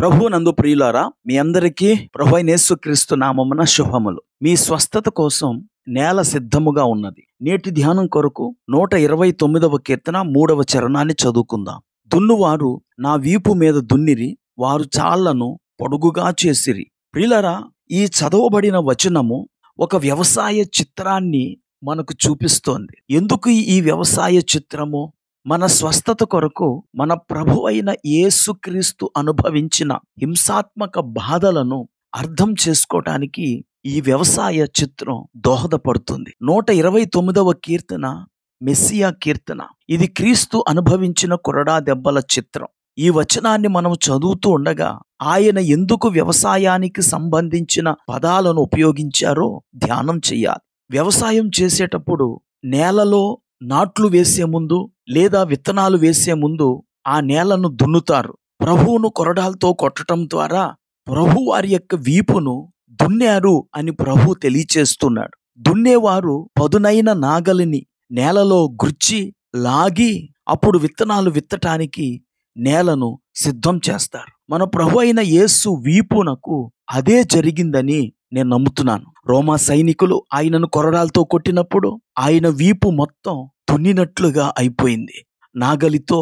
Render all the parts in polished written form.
ప్రభువునందు ప్రియులారా, మీ అందరికీ ప్రభువైన యేసుక్రీస్తు నామమున శుభములు. మీ స్వస్థత కోసం నేల సిద్ధముగా ఉన్నది. నేటి ధ్యానం కొరకు 129వ కీర్తన 3వ చరణాన్ని చదువుకుందాం. దున్నువారు నా వీపు మీద దున్నిరి, వారు చాళ్లను పొడుగుగా చేసిరి. ప్రియులారా, ఈ చదవబడిన వచనము ఒక వ్యవసాయ చిత్రాన్ని మనకు చూపిస్తోంది. ఎందుకు ఈ వ్యవసాయ చిత్రము? మన స్వస్థత కొరకు మన ప్రభువైన యేసుక్రీస్తు అనుభవించిన హింసాత్మక బాధలను అర్థం చేసుకోవటానికి ఈ వ్యవసాయ చిత్రం దోహదపడుతుంది. 129వ కీర్తన మెస్సియా కీర్తన. ఇది క్రీస్తు అనుభవించిన కొరడా దెబ్బల చిత్రం. ఈ వచనాన్ని మనం చదువుతూ ఉండగా ఆయన ఎందుకు వ్యవసాయానికి సంబంధించిన పదాలను ఉపయోగించారో ధ్యానం చెయ్యాలి. వ్యవసాయం చేసేటప్పుడు నేలలో నాట్లు వేసే ముందు లేదా విత్తనాలు వేసే ముందు ఆ నేలను దున్నుతారు. ప్రభువును కొరడాలతో కొట్టడం ద్వారా ప్రభు వారి యొక్క వీపును దున్నారు అని ప్రభు తెలియచేస్తున్నాడు. దున్నేవారు పదునైన నాగలిని నేలలో గుర్చి లాగి అప్పుడు విత్తనాలు విత్తటానికి నేలను సిద్ధం చేస్తారు. మన ప్రభు అయిన యేసు వీపునకు అదే జరిగిందని నేను నమ్ముతున్నాను. రోమా సైనికులు ఆయనను కొరడాలతో కొట్టినప్పుడు ఆయన వీపు మొత్తం దున్నినట్లుగా అయిపోయింది. నాగలితో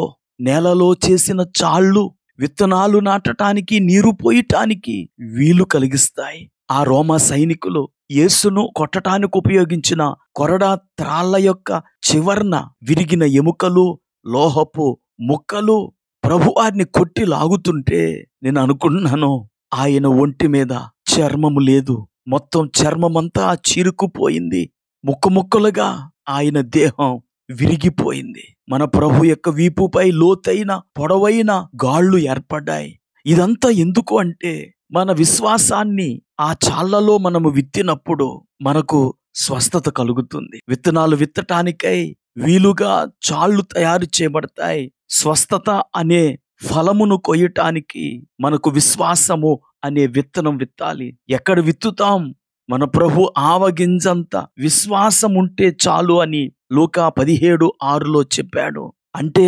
నేలలో చేసిన చాళ్ళు విత్తనాలు నాటటానికి, నీరు పోయటానికి వీలు కలిగిస్తాయి. ఆ రోమా సైనికులు యేసును కొట్టటానికి ఉపయోగించిన కొరడా త్రాళ్ల యొక్క చివర్న విరిగిన ఎముకలు, లోహపు ముక్కలు ప్రభువారిని కొట్టి లాగుతుంటే నేను అనుకున్నాను, ఆయన ఒంటి మీద చర్మము లేదు, మొత్తం చర్మమంతా చీరుకుపోయింది, ముక్కలుగా ఆయన దేహం విరిగిపోయింది. మన ప్రభు యొక్క వీపుపై లోతైన పొడవైన గాళ్ళు ఏర్పడ్డాయి. ఇదంతా ఎందుకు అంటే మన విశ్వాసాన్ని ఆ చాళ్లలో మనము విత్తినప్పుడు మనకు స్వస్థత కలుగుతుంది. విత్తనాలు విత్తటానికై వీలుగా చాళ్లు తయారు చేయబడతాయి. స్వస్థత అనే ఫలమును కొయ్యటానికి మనకు విశ్వాసము అనే విత్తనం విత్తాలి. ఎక్కడ విత్తుతాం? మన ప్రభు ఆవగింజంత విశ్వాసం ఉంటే చాలు అని లూకా 17:6 చెప్పాడు. అంటే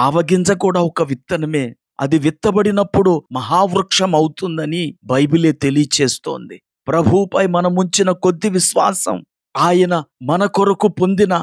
ఆవగింజ కూడా ఒక విత్తనమే. అది విత్తబడినప్పుడు మహావృక్షం అవుతుందని బైబిలే తెలియచేస్తోంది. ప్రభువుపై మనముంచిన కొద్ది విశ్వాసం ఆయన మన కొరకు పొందిన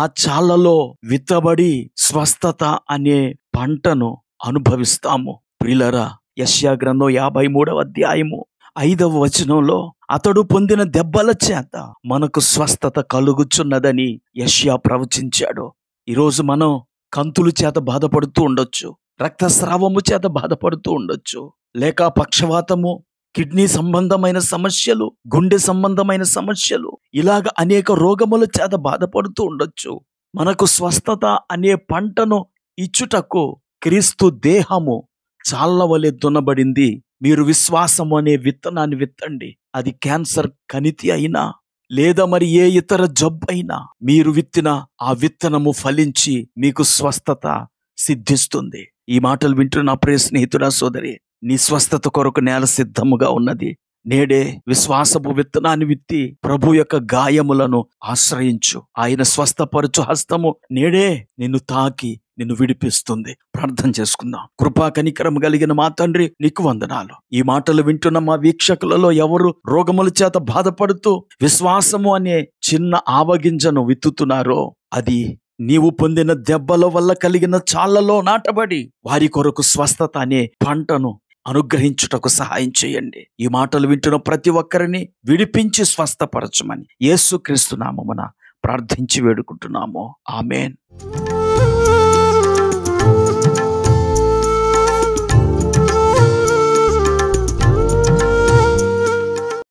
ఆ చాళ్లలో విత్తబడి స్వస్థత అనే పంటను అనుభవిస్తాము. ప్రియులారా, యెషయా గ్రంథం 53వ అధ్యాయము 5వ వచనంలో అతడు పొందిన దెబ్బల చేత మనకు స్వస్థత కలుగుచున్నదని యెషయా ప్రవచించాడు. ఈరోజు మనం కంతుల చేత బాధపడుతూ ఉండొచ్చు, రక్తస్రావము చేత బాధపడుతూ ఉండొచ్చు, లేక పక్షవాతము, కిడ్నీ సంబంధమైన సమస్యలు, గుండె సంబంధమైన సమస్యలు, ఇలాగ అనేక రోగముల చేత బాధపడుతూ ఉండొచ్చు. మనకు స్వస్థత అనే పంటను ఇచ్చుటకు క్రీస్తు దేహము చాళ్ల వలె దున్నబడింది. మీరు విశ్వాసము అనే విత్తనాన్ని విత్తండి. అది క్యాన్సర్ కణితి అయినా లేదా మరి ఏ ఇతర జబ్బు అయినా మీరు విత్తిన ఆ విత్తనము ఫలించి మీకు స్వస్థత సిద్ధిస్తుంది. ఈ మాటలు వింటున్న ప్రియ స్నేహితుడా, సోదరి, నీ స్వస్థత కొరకు నేల సిద్ధముగా ఉన్నది. నేడే విశ్వాసపు విత్తనాన్ని విత్తి ప్రభు యొక్క గాయములను ఆశ్రయించు. ఆయన స్వస్థపరచు హస్తము నేడే నిన్ను తాకి నిన్ను విడిపిస్తుంది. ప్రార్థన చేసుకుందాం. కృపా కనికరం కలిగిన మా తండ్రి, నీకు వందనాలు. ఈ మాటలు వింటున్న మా వీక్షకులలో ఎవరు రోగముల చేత బాధపడుతూ విశ్వాసము అనే చిన్న ఆవగింజను విత్తుతున్నారో అది నీవు పొందిన దెబ్బల వల్ల కలిగిన చాళ్లలో నాటబడి వారి కొరకు స్వస్థత అనే పంటను అనుగ్రహించుటకు సహాయం చేయండి. ఈ మాటలు వింటున్న ప్రతి ఒక్కరిని విడిపించి స్వస్థపరచమని యేసుక్రీస్తు నామమున ప్రార్థించి వేడుకుంటున్నాము. ఆమేన్.